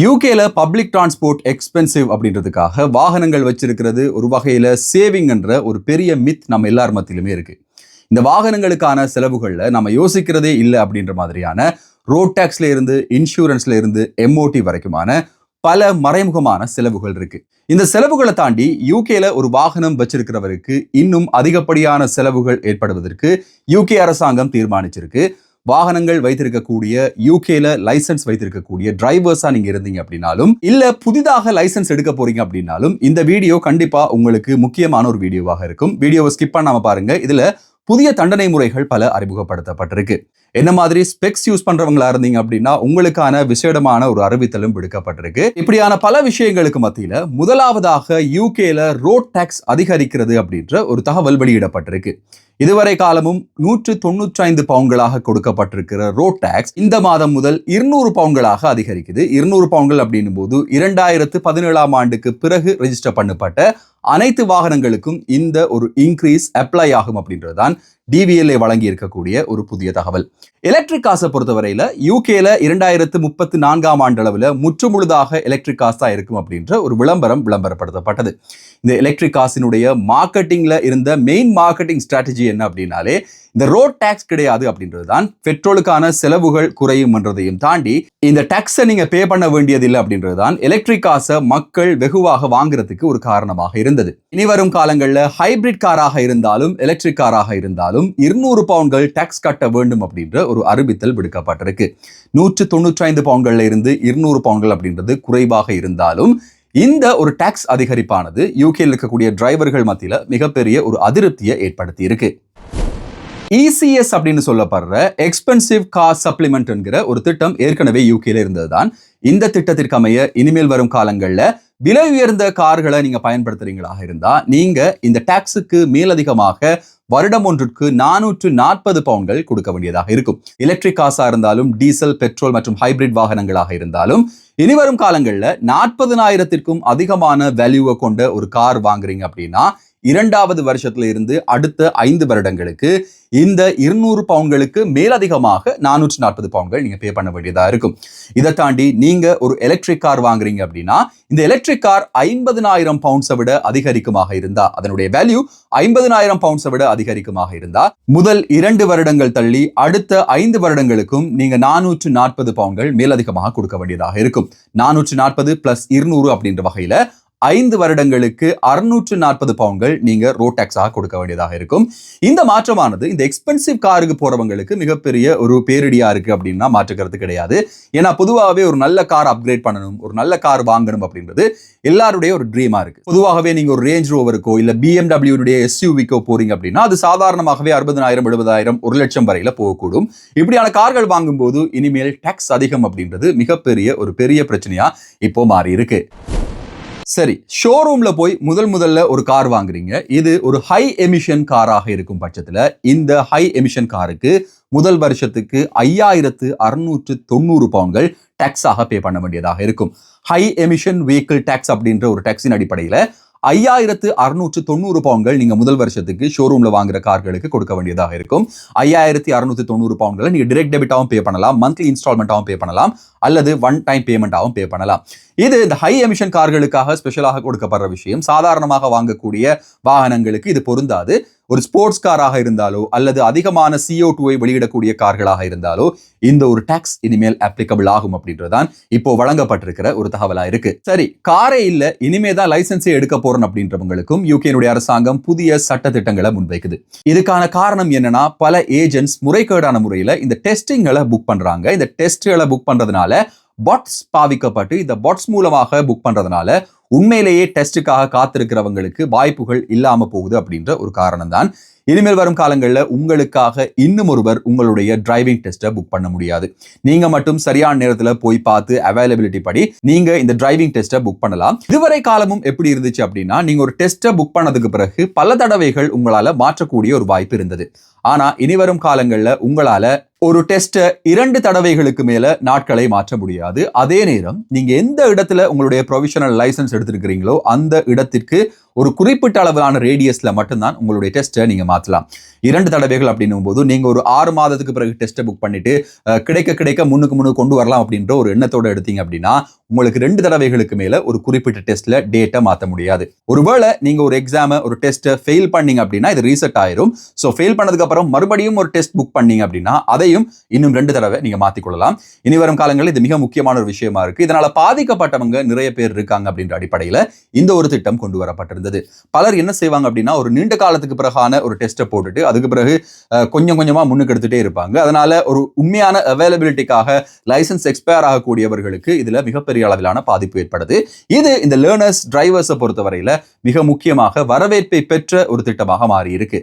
யூகேல public transport expensive அப்படின்றதுக்காக வாகனங்கள் வச்சிருக்கிறது ஒரு வகையில சேவிங் என்ற ஒரு பெரிய மித் நம்ம எல்லார் மத்தியிலுமே இருக்கு. இந்த வாகனங்களுக்கான செலவுகள்ல நம்ம யோசிக்கிறதே இல்லை அப்படின்ற மாதிரியான ரோட் டாக்ஸ்ல இருந்து இன்சூரன்ஸ்ல இருந்து எம்ஓடி வரைக்குமான பல மறைமுகமான செலவுகள் இருக்கு. இந்த செலவுகளை தாண்டி யூகேல ஒரு வாகனம் வச்சிருக்கிறவருக்கு இன்னும் அதிகப்படியான செலவுகள் ஏற்படுவதற்கு யூகே அரசாங்கம் தீர்மானிச்சிருக்கு. வாகனங்கள் வைத்திருக்கக்கூடிய யூகேல லைசன்ஸ் வைத்திருக்கக்கூடிய டிரைவர்ஸா நீங்க இருந்தீங்க அப்படின்னாலும் இல்ல புதிதாக லைசன்ஸ் எடுக்க போறீங்க அப்படின்னாலும் இந்த வீடியோ கண்டிப்பா உங்களுக்கு முக்கியமான ஒரு வீடியோவாக இருக்கும். வீடியோவை ஸ்கிப் பண்ணாம பாருங்க. இதுல புதிய தண்டனை முறைகள் பல அறிமுகப்படுத்தப்பட்டிருக்கு. என்ன மாதிரி ஸ்பெக்ஸ் யூஸ் பண்றவங்களா இருந்தீங்க அப்படின்னா உங்களுக்கான விசேடமான ஒரு அறிவித்தலும் விடுக்கப்பட்டிருக்கு. இப்படியான பல விஷயங்களுக்கு மத்தியில முதலாவதாக யூகேல ரோட் டாக்ஸ் அதிகரிக்கிறது அப்படின்ற ஒரு தகவல் வெளியிடப்பட்டிருக்கு. இதுவரை காலமும் 195 பவுன்களாக கொடுக்கப்பட்டிருக்கிற ரோட் டாக்ஸ் இந்த மாதம் முதல் 200 பவுன்களாக அதிகரிக்குது. 200 பவுன்கள் அப்படின்னும் போது 2017 ஆண்டுக்கு பிறகு ரெஜிஸ்டர் பண்ணப்பட்ட அனைத்து வாகனங்களுக்கும் இந்த ஒரு இன்க்ரீஸ் அப்ளை ஆகும் அப்படின்றதுதான் டிவிஎல்ஏ வழங்கி இருக்கக்கூடிய ஒரு புதிய தகவல். எலக்ட்ரிக் காசை பொறுத்தவரையில யூகேல 2034 ஆண்டு அளவில் முற்றுமுழுதாக எலக்ட்ரிக் காசு தான் இருக்கும் அப்படின்ற ஒரு விளம்பரப்படுத்தப்பட்டது. இந்த எலக்ட்ரிக் காசினுடைய மார்க்கெட்டிங்ல இருந்த மெயின் மார்க்கெட்டிங் ஸ்ட்ராட்டஜி என்ன அப்படின்னாலே இந்த ரோட் டாக்ஸ் கிடையாது அப்படின்றதுதான். பெட்ரோலுக்கான செலவுகள் குறையும் என்றதையும் தாண்டி இந்த டாக்ஸை நீங்க பே பண்ண வேண்டியதில்லை அப்படின்றதுதான் எலக்ட்ரிக் காசை மக்கள் வெகுவாக வாங்குறதுக்கு ஒரு காரணமாக இருந்தது. இனி வரும் காலங்களில் ஹைபிரிட் காராக இருந்தாலும் எலக்ட்ரிக் காராக இருந்தாலும் 200 பவுன்கள் டாக்ஸ் கட்ட வேண்டும் அப்படின்ற ஒரு அறிவித்தல் விடுக்கப்பட்டிருக்கு. 195 பவுன்கள்ல இருந்து 200 பவுன்கள் அப்படின்றது குறைவாக இருந்தாலும் இந்த ஒரு டாக்ஸ் அதிகரிப்பானது யூகேல இருக்கக்கூடிய டிரைவர்கள் மத்தியில மிகப்பெரிய ஒரு அதிருப்தியை ஏற்படுத்தி இருக்கு. ECS அப்படின்னு சொல்லப்படுற எக்ஸ்பென்சிவ் கார் சப்ளிமெண்ட் என்கிற ஒரு திட்டம் ஏற்கனவே யூகேல இருந்ததுதான். இந்த திட்டத்திற்கு அமைய இனிமேல் வரும் காலங்கள்ல விலை உயர்ந்த கார்களை நீங்க பயன்படுத்துறீங்களாக இருந்தா நீங்க இந்த டாக்ஸுக்கு மேலதிகமாக வருடம் ஒன்றுக்கு 440 பவுன்கள் கொடுக்க வேண்டியதாக இருக்கும். எலக்ட்ரிக் காசா இருந்தாலும் டீசல் பெட்ரோல் மற்றும் ஹைபிரிட் வாகனங்களாக இருந்தாலும் இனிவரும் காலங்கள்ல 40,000க்கும் அதிகமான வேல்யூவை கொண்ட ஒரு கார் வாங்குறீங்க அப்படின்னா 2வது வருஷத்துல இருந்து அடுத்த 5 வருடங்களுக்கு இந்த 200 பவுன்களுக்கு மேலதிகமாக 440 பவுன்கள் நீங்க பே பண்ண வேண்டியதா இருக்கும். இதை தாண்டி நீங்க ஒரு எலக்ட்ரிக் கார் வாங்குறீங்க அப்படின்னா இந்த எலக்ட்ரிக் கார் 50,000 பவுண்ட்ஸை விட அதிகரிக்குமாக இருந்தா அதனுடைய வேல்யூ 50,000 பவுண்ட்ஸை விட அதிகரிக்குமாக இருந்தா முதல் 2 வருடங்கள் தள்ளி அடுத்த 5 வருடங்களுக்கும் நீங்க 440 பவுன்கள் மேலதிகமாக கொடுக்க வேண்டியதாக இருக்கும். 440 பிளஸ் 200 அப்படின்ற வகையில 5 வருடங்களுக்கு 640 பவுன்கள் நீங்க ரோட் டாக்ஸாக கொடுக்க வேண்டியதாக இருக்கும். இந்த மாற்றமானது இந்த எக்ஸ்பென்சிவ் காருக்கு போறவங்களுக்கு மிகப்பெரிய ஒரு பேரிடியா இருக்கு அப்படின்னா மாற்றுக்கிறது கிடையாது. ஏன்னா பொதுவாகவே ஒரு நல்ல கார் அப்கிரேட் பண்ணணும், ஒரு நல்ல கார் வாங்கணும் அப்படின்றது எல்லாருடைய ஒரு ட்ரீமா இருக்கு. பொதுவாகவே நீங்க ஒரு ரேஞ்ச் ரோவருக்கோ இல்ல BMW SUVக்கோ போறீங்க அப்படின்னா அது சாதாரணமாகவே 60,000 70,000 1 லட்சம் வரையில போகக்கூடும். இப்படியான கார்கள் வாங்கும்போது இனிமேல் டாக்ஸ் அதிகம் அப்படின்றது மிகப்பெரிய ஒரு பெரிய பிரச்சனையா இப்போ மாறி இருக்கு. சரி, ஷோரூம்ல போய் முதல்ல ஒரு கார் வாங்குறீங்க. இது ஒரு ஹை எமிஷன் காராக இருக்கும் பட்சத்துல இந்த ஹை எமிஷன் காருக்கு முதல் வருஷத்துக்கு 5,690 பவுன்கள் டாக்ஸாக பே பண்ண வேண்டியதாக இருக்கும். ஹை எமிஷன் வெஹிக்கிள் டாக்ஸ் அப்படின்ற ஒரு டாக்ஸின் அடிப்படையில 5,690 பவுன்கள் நீங்க முதல் வருஷத்துக்கு ஷோரூம்ல வாங்குற கார்களுக்கு கொடுக்க வேண்டியதாக இருக்கும். 5,690 பவுன்களை நீங்க டிரெக்ட் டெபிட்டாவும் பே பண்ணலாம், மந்த்லி இன்ஸ்டால்மெண்ட்டாவும் பே பண்ணலாம், அல்லது ஒன் டைம் பேமெண்ட்டாவும் பே பண்ணலாம். இது இந்த ஹை எமிஷன் கார்களுக்காக ஸ்பெஷலாக கொடுக்கப்படுற விஷயம். சாதாரணமாக வாங்கக்கூடிய வாகனங்களுக்கு இது பொருந்தாது. ஒரு ஸ்போர்ட்ஸ் காராக இருந்தாலோ அல்லது அதிகமான CO2 வெளியிடக்கூடிய கார்களாக இருந்தாலோ இந்த ஒரு டாக்ஸ் இனிமேல் அப்ளிகபிள் ஆகும் அப்படின்றதான் இப்போ வழங்கப்பட்டிருக்கிற ஒரு தகவலா இருக்கு. சரி, காரே இல்ல இனிமேதான் லைசன்ஸே எடுக்க போறோம் அப்படின்றவங்களுக்கும் யூகேனுடைய அரசாங்கம் புதிய சட்ட திட்டங்களை முன்வைக்குது. இதுக்கான காரணம் என்னன்னா பல ஏஜென்ட்ஸ் முறைகேடான முறையில இந்த டெஸ்டிங்களை புக் பண்றாங்க. இந்த டெஸ்ட்களை புக் பண்றதுனால பாட்ஸ் பாவிக்கப்பட்டு இந்த பாட்ஸ் மூலமாக புக் பண்றதுனால உண்மையிலேயே டெஸ்டுக்காக காத்திருக்கிறவங்களுக்கு வாய்ப்புகள் இல்லாம போகுது அப்படின்ற ஒரு காரணம் தான். இனிமேல் வரும் காலங்களில் உங்களுக்காக இன்னும் ஒருவர் உங்களுடைய டிரைவிங் டெஸ்ட்டை புக் பண்ண முடியாது. நீங்க மட்டும் சரியான நேரத்தில் போய் பார்த்து அவைலபிலிட்டி படி நீங்க இந்த டிரைவிங் டெஸ்ட்டை புக் பண்ணலாம். இதுவரை காலமும் எப்படி இருந்துச்சு அப்படின்னா நீங்க ஒரு டெஸ்ட்டை புக் பண்ணதுக்கு பிறகு பல தடவைகள் உங்களால மாற்றக்கூடிய ஒரு வாய்ப்பு இருந்தது. ஆனா இனிவரும் காலங்களில் உங்களால ஒரு டெஸ்ட்டை 2 தடவைகளுக்கு மேல நாட்களை மாற்ற முடியாது. அதே நேரம் நீங்க எந்த இடத்துல உங்களுடைய ப்ரொவிஷனல் லைசன்ஸ் எடுத்திருக்கிறீங்களோ அந்த இடத்திற்கு ஒரு குறிப்பிட்ட அளவிலான ரேடியஸ்ல மட்டும்தான் உங்களுடைய டெஸ்ட்டை நீங்க மாற்றலாம். 2 தடவைகள் அப்படின்னும் போது நீங்க ஒரு 6 மாதத்துக்கு பிறகு டெஸ்ட்டை புக் பண்ணிட்டு கிடைக்க முன்னுக்கு கொண்டு வரலாம் அப்படின்ற ஒரு எண்ணத்தோட எடுத்தீங்க அப்படின்னா உங்களுக்கு 2 தடவைகளுக்கு மேல ஒரு குறிப்பிட்ட டெஸ்ட்ல டேட்டை மாற்ற முடியாது. ஒருவேளை நீங்க ஒரு எக்ஸாம ஒரு டெஸ்ட்டை ஃபெயில் பண்ணீங்க அப்படின்னா இது ரீசெட் ஆயிரும். ஸோ ஃபெயில் பண்ணதுக்கு அப்புறம் மறுபடியும் ஒரு டெஸ்ட் புக் பண்ணீங்க அப்படின்னா அதையும் இன்னும் 2 தடவை நீங்க மாத்திக்கொள்ளலாம். இனி வரும் காலங்களில் இது மிக முக்கியமான ஒரு விஷயமா இருக்கு. இதனால பாதிக்கப்பட்டவங்க நிறைய பேர் இருக்காங்க அப்படின்ற அடிப்படையில் இந்த ஒரு திட்டம் கொண்டு வரப்பட்டிருந்தது. பலர் என்ன செய்வாங்க அப்படின்னா ஒரு நீண்ட காலத்துக்கு பிறகான ஒரு டெஸ்ட்டை போட்டுட்டு அதுக்கு பிறகு கொஞ்சம் கொஞ்சமா முன்னுக்கு எடுத்துட்டே இருப்பாங்க. அதனால ஒரு உண்மையான அவைலபிலிட்டிக்காக லைசன்ஸ் எக்ஸ்பயர் ஆகக்கூடியவர்களுக்கு இதுல மிகப்பெரிய அளவிலான பாதிப்பு ஏற்படுது. இது இந்த லேர்னர்ஸ் டிரைவர்ஸை பொறுத்தவரையில மிக முக்கியமாக வரவேற்பை பெற்ற ஒரு திட்டமாக மாறி இருக்கு.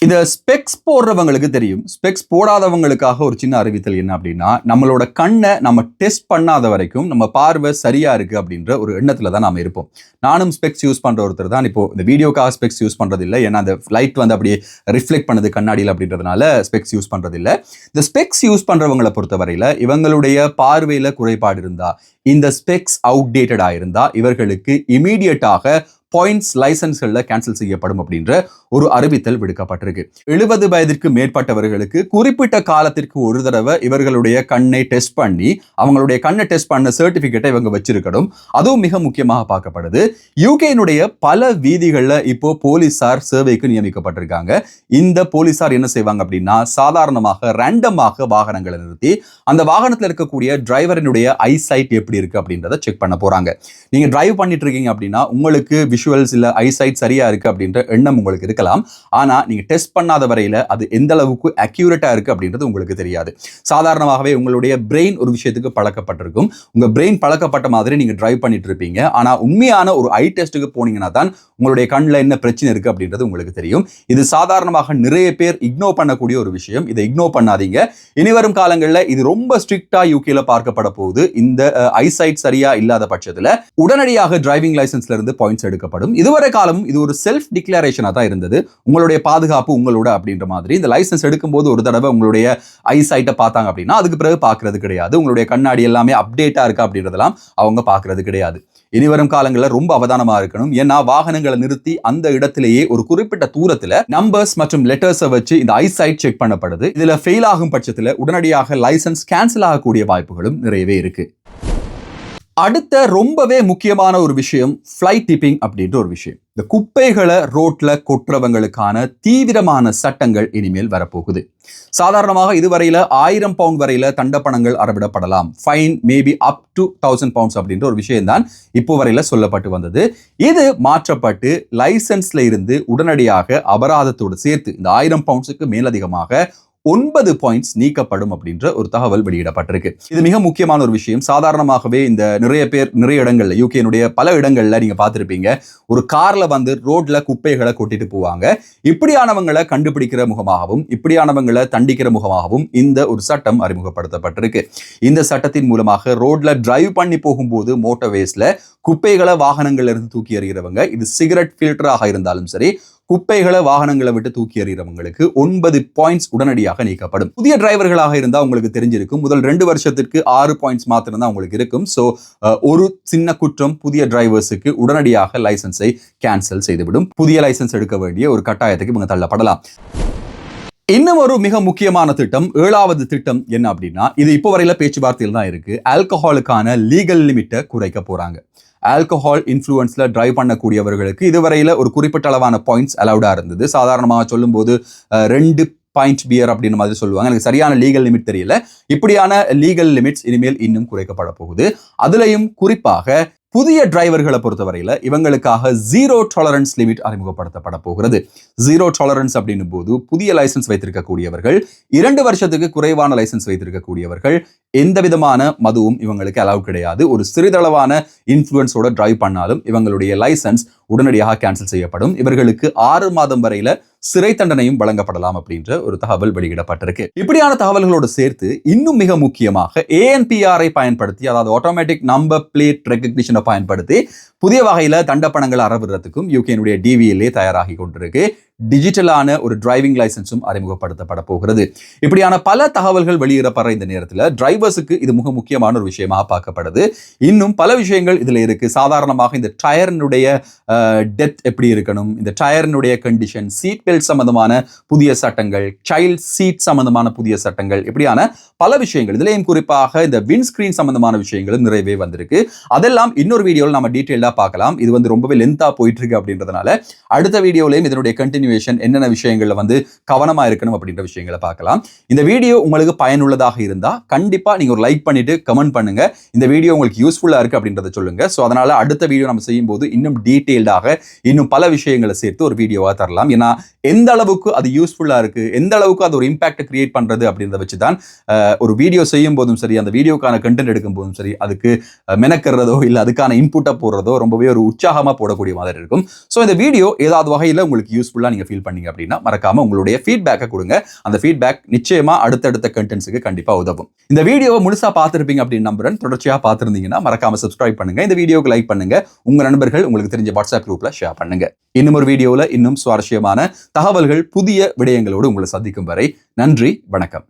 இந்த ஸ்பெக்ஸ் போடுறவங்களுக்கு தெரியும். ஸ்பெக்ஸ் போடாதவங்களுக்காக ஒரு சின்ன அறிவித்தல் என்ன அப்படின்னா, நம்மளோட கண்ணை நம்ம டெஸ்ட் பண்ணாத வரைக்கும் நம்ம பார்வை சரியா இருக்கு அப்படின்ற ஒரு எண்ணத்துல தான் நாம இருப்போம். நானும் ஸ்பெக்ஸ் யூஸ் பண்ற ஒருத்தர் தான். இப்போ இந்த வீடியோக்காக ஸ்பெக்ஸ் யூஸ் பண்றது இல்லை, ஏன்னா அந்த லைட் வந்து அப்படியே ரிஃப்ளெக்ட் பண்ணுது கண்ணாடியில் அப்படின்றதுனால ஸ்பெக்ஸ் யூஸ் பண்றது இல்லை. இந்த ஸ்பெக்ஸ் யூஸ் பண்றவங்களை பொறுத்தவரையில இவங்களுடைய பார்வையில குறைபாடு இருந்தா, இந்த ஸ்பெக்ஸ் அவுடேட்டடா இருந்தா இவர்களுக்கு இமீடியட்டாக பாயிண்ட்ஸ் லைசன்ஸ்களில் கேன்சல் செய்யப்படும் அப்படின்ற ஒரு அறிவித்தல் விடுக்கப்பட்டிருக்கு. 70 வயதிற்கு மேற்பட்டவர்களுக்கு குறிப்பிட்ட காலத்திற்கு ஒரு தடவை இவர்களுடைய கண்ணை டெஸ்ட் பண்ணி அவங்களுடைய கண்ணை டெஸ்ட் பண்ண சர்டிபிகேட்டை இவங்க வச்சிருக்கணும். அதுவும் மிக முக்கியமாக பார்க்கப்படுது. யூகேனுடைய பல வீதிகளில் இப்போ போலீசார் சர்வேக்கு நியமிக்கப்பட்டிருக்காங்க. இந்த போலீசார் என்ன செய்வாங்க அப்படின்னா சாதாரணமாக ரேண்டமாக வாகனங்களை நிறுத்தி அந்த வாகனத்தில் இருக்கக்கூடிய டிரைவரினுடைய ஐசைட் எப்படி இருக்கு அப்படின்றத செக் பண்ண போறாங்க. நீங்க டிரைவ் பண்ணிட்டு இருக்கீங்க அப்படின்னா உங்களுக்கு விஷுவல்ஸ் இல்ல ஐசைட் சரியா இருக்கு அப்படின்ற எண்ணம் உங்களுக்கு இருக்கலாம். ஆனா நீங்க டெஸ்ட் பண்ணாத வரையில அது எந்த அளவுக்கு அக்யூரேட்டா இருக்கு அப்படின்றது உங்களுக்கு தெரியாது. சாதாரணமாகவே உங்களுடைய பிரெயின் ஒரு விஷயத்துக்கு பழக்கப்பட்டிருக்கும். உங்க பிரெயின் பழக்கப்பட்ட மாதிரி நீங்க டிரைவ் பண்ணிட்டு இருப்பீங்க. ஆனா உண்மையான ஒரு ஐ டெஸ்ட்டுக்கு போனீங்கன்னா தான் உங்களுடைய கண்ணில் என்ன பிரச்சனை இருக்கு அப்படின்றது உங்களுக்கு தெரியும். இது சாதாரணமாக நிறைய பேர் இக்னோர் பண்ணக்கூடிய ஒரு விஷயம். இதை இக்னோர் பண்ணாதீங்க. இனி வரும் காலங்களில் இது ரொம்ப ஸ்ட்ரிக்டா யூகேல பார்க்கப்பட போகுது. இந்த ஐசைட் சரியா இல்லாத பட்சத்துல உடனடியாக டிரைவிங் லைசன்ஸ்ல இருந்து பாயிண்ட்ஸ் எடுக்கப்படும். இதுவரை காலம் இது ஒரு செல்ஃப் டிக்ளரேஷனா தான் இருந்தது. உங்களுடைய பாதுகாப்பு உங்களோட அப்படின்ற மாதிரி. இந்த லைசன்ஸ் எடுக்கும்போது ஒரு தடவை உங்களுடைய ஐசைட்டை பார்த்தாங்க அப்படின்னா அதுக்கு பிறகு பார்க்கறது கிடையாது. உங்களுடைய கண்ணாடி எல்லாமே அப்டேட்டா இருக்கா அப்படின்றதெல்லாம் அவங்க பார்க்கறது கிடையாது. இனி வரும் காலங்களில் ரொம்ப அவதானமா இருக்கணும். ஏன்னா வாகனங்களை நிறுத்தி அந்த இடத்திலேயே ஒரு குறிப்பிட்ட தூரத்துல நம்பர்ஸ் மற்றும் லெட்டர்ஸை வச்சு இந்த ஐசைட் செக் பண்ணப்படுது. இதுல ஃபெயில் ஆகும் பட்சத்துல உடனடியாக லைசன்ஸ் கேன்சல் ஆகக்கூடிய வாய்ப்புகளும் நிறையவே இருக்கு. அடுத்த ரொம்பவே முக்கியமான ஒரு விஷயம் ஃப்ளைட் டிப்பிங் அப்படின்ற ஒரு விஷயம். இந்த குப்பைகளை ரோட்ல கொட்டுறவங்களுக்கான தீவிரமான சட்டங்கள் இனிமேல் வரப்போகுது. சாதாரணமாக இதுவரையில 1000 பவுண்ட் வரையில தண்டப்பணங்கள் அறவிடப்படலாம். Fine maybe up to 1000 pounds அப்படின்ற ஒரு விஷயம் தான் இப்போ வரையில சொல்லப்பட்டு வந்தது. இது மாற்றப்பட்டு லைசன்ஸ்ல இருந்து உடனடியாக அபராதத்தோடு சேர்த்து இந்த 1000 பவுண்ட்ஸுக்கு மேலதிகமாக 9 பாயிண்ட்ஸ் நீக்கப்படும் அப்படின்ற ஒரு தகவல் வெளியிடப்பட்டிருக்கு. இது மிக முக்கியமான ஒரு விஷயம். சாதாரணமாகவே இந்த நிறைய இடங்கள்ல யூகேனுடைய பல இடங்கள்ல நீங்க பார்த்திருப்பீங்க, ஒரு கார்ல வந்து ரோட்ல குப்பைகளை கொட்டிட்டு போவாங்க. இப்படியானவங்களை கண்டுபிடிக்கிற முகமாகவும் இப்படியானவங்களை தண்டிக்கிற முகமாகவும் இந்த ஒரு சட்டம் அறிமுகப்படுத்தப்பட்டிருக்கு. இந்த சட்டத்தின் மூலமாக ரோட்ல டிரைவ் பண்ணி போகும்போது மோட்டர்வேஸ்ல குப்பைகளை வாகனங்கள்ல இருந்து தூக்கி எறிகிறவங்க, இது சிகரெட் ஃபில்டராக இருந்தாலும் சரி, குப்பைகளை வாகனங்களை விட்டு தூக்கி எறிகிறவங்களுக்கு 9 பாயிண்ட்ஸ் உடனடியாக நீக்கப்படும். புதிய டிரைவர்களாக இருந்தால் உங்களுக்கு தெரிஞ்சிருக்கும், முதல் 2 வருஷத்திற்கு 6 பாயிண்ட்ஸ் மாத்திரம் தான் உங்களுக்கு இருக்கும். ஸோ ஒரு சின்ன குற்றம் புதிய டிரைவர்ஸுக்கு உடனடியாக லைசன்ஸை கேன்சல் செய்துவிடும். புதிய லைசன்ஸ் எடுக்க வேண்டிய ஒரு கட்டாயத்துக்கு இவங்க தள்ளப்படலாம். இன்னும் ஒரு மிக முக்கியமான திட்டம், 7வது திட்டம் என்ன அப்படின்னா, இது இப்போ வரையில பேச்சுவார்த்தையில் தான் இருக்கு. ஆல்கஹாலுக்கான லீகல் லிமிட்டை குறைக்க போறாங்க. ஆல்கஹால் இன்ஃப்ளூயன்ஸ்ல டிரைவ் பண்ணக்கூடியவர்களுக்கு இதுவரையில ஒரு குறிப்பிட்ட அளவான பாயிண்ட்ஸ் அலவுடா இருந்தது. சாதாரணமாக சொல்லும்போது 2 பாயிண்ட் பியர் அப்படின்னு மாதிரி சொல்லுவாங்க. எனக்கு சரியான லீகல் லிமிட் தெரியல. இப்படியான லீகல் லிமிட்ஸ் இனிமேல் இன்னும் குறைக்கப்பட போகுது. அதுலயும் குறிப்பாக புதிய டிரைவர்களை பொறுத்தவரையில இவங்களுக்காக 0 டாலரன்ஸ் லிமிட் அறிமுகப்படுத்தப்பட போகிறது. 0 டாலரன்ஸ் அப்படின்னும் போது புதிய லைசன்ஸ் வைத்திருக்கக்கூடியவர்கள், 2 வருஷத்துக்கு குறைவான லைசன்ஸ் வைத்திருக்கக்கூடியவர்கள், எந்த விதமான மதுவும் இவங்களுக்கு அலோவ் கிடையாது. ஒரு சிறிதளவான இன்ஃப்ளூயன்ஸோட டிரைவ் பண்ணாலும் இவங்களுடைய லைசன்ஸ் உடனடியாக கேன்சல் செய்யப்படும். இவர்களுக்கு 6 மாதம் வரையில சிறை தண்டனையும் வழங்கப்படலாம் அப்படின்ற ஒரு தகவல் வெளியிடப்பட்டிருக்கு. இப்படியான தகவல்களோடு சேர்த்து இன்னும் மிக முக்கியமாக ANPR பயன்படுத்தி, அதாவது ஆட்டோமேட்டிக் நம்பர் பிளேட் ரெகக்னிஷனை பயன்படுத்தி புதிய வகையில தண்டப்பணங்கள் அறவிடுறதுக்கும் யூகேனுடைய DVLA தயாராகி கொண்டிருக்கு. டிஜிட்டலான ஒரு டிரைவிங் லைசன்ஸும் அறிமுகப்படுத்தப்பட போகிறது. இப்படியான பல தகவல்கள் வெளியிடப்படுற இந்த நேரத்தில் டிரைவர்ஸுக்கு இது மிக முக்கியமான ஒரு விஷயமாக பார்க்கப்படுது. இன்னும் பல விஷயங்கள் இதுல இருக்கு. சாதாரணமாக இந்த டயரினுடைய டெப்த் எப்படி இருக்கணும், இந்த டயரினுடைய கண்டிஷன், சீட் பெல்ட் சம்பந்தமான புதிய சட்டங்கள், சைல்ட் சீட் சம்பந்தமான புதிய சட்டங்கள், இப்படியான பல விஷயங்கள், இதுலயும் குறிப்பாக இந்த விண்ட்ஸ்கிரீன் சம்பந்தமான விஷயங்களும் நிறைவே வந்திருக்கு. அதெல்லாம் இன்னொரு வீடியோவில் நம்ம டீட்டெயிலா பார்க்கலாம். இது ரொம்பவே லென்த்தா போயிட்டு இருக்கு அப்படின்றதுனால அடுத்த வீடியோலையும் இதனுடைய கண்டினியூவேஷன் என்னென்ன விஷயங்கள்ல கவனமா இருக்கணும் அப்படின்ற விஷயங்களை பார்க்கலாம். இந்த வீடியோ உங்களுக்கு பயனுள்ளதாக இருந்தா கண்டிப்பா நீங்க ஒரு லைக் பண்ணிட்டு கமெண்ட் பண்ணுங்க. இந்த வீடியோ உங்களுக்கு யூஸ்ஃபுல்லா இருக்கு அப்படின்றத சொல்லுங்க. ஸோ அதனால அடுத்த வீடியோ நம்ம செய்யும் போது இன்னும் டீட்டெயில்டாக இன்னும் பல விஷயங்களை சேர்த்து ஒரு வீடியோவா தரலாம். ஏன்னா எந்த அளவுக்கு அது யூஸ்ஃபுல்லா இருக்கு, எந்த அளவுக்கு அது ஒரு இம்பாக்ட் கிரியேட் பண்றது அப்படின்றத வச்சுதான் ஒரு வீடியோ செய்யும் போதும் சரி, அந்த வீடியோக்கான கண்டென்ட் எடுக்கும் போதும் சரி, அதுக்கு மெனக்கிறதோ இல்லை அதுக்கான இன்புட்டை போடுறதோ ரொம்பவே ஒரு உற்சாகமா போடக்கூடிய மாதிரி இருக்கும். ஸோ இந்த வீடியோ ஏதாவது வகையில் உங்களுக்கு யூஸ்ஃபுல்லா நீங்க ஃபீல் பண்ணீங்க அப்படின்னா மறக்காம உங்களுடைய ஃபீட்பேக்கை கொடுங்க. அந்த ஃபீட்பேக் நிச்சயமா அடுத்தடுத்த கண்டென்ட்ஸுக்கு கண்டிப்பா உதவும். இந்த வீடியோவை முழுசா பார்த்துருப்பீங்க அப்படின்னு நம்புறேன். தொடர்ச்சியா பார்த்துருந்தீங்கன்னா மறக்காம சப்ஸ்கிரைப் பண்ணுங்க. இந்த வீடியோக்கு லைக் பண்ணுங்க. உங்க நண்பர்கள் உங்களுக்கு தெரிஞ்ச வாட்ஸ்அப் குரூப்ல ஷேர் பண்ணுங்க. இன்னும் ஒரு வீடியோவில் இன்னும் சுவாரஸ்யமான தகவல்கள், புதிய விடயங்களோடு உங்களை சந்திக்கும் வரை நன்றி, வணக்கம்.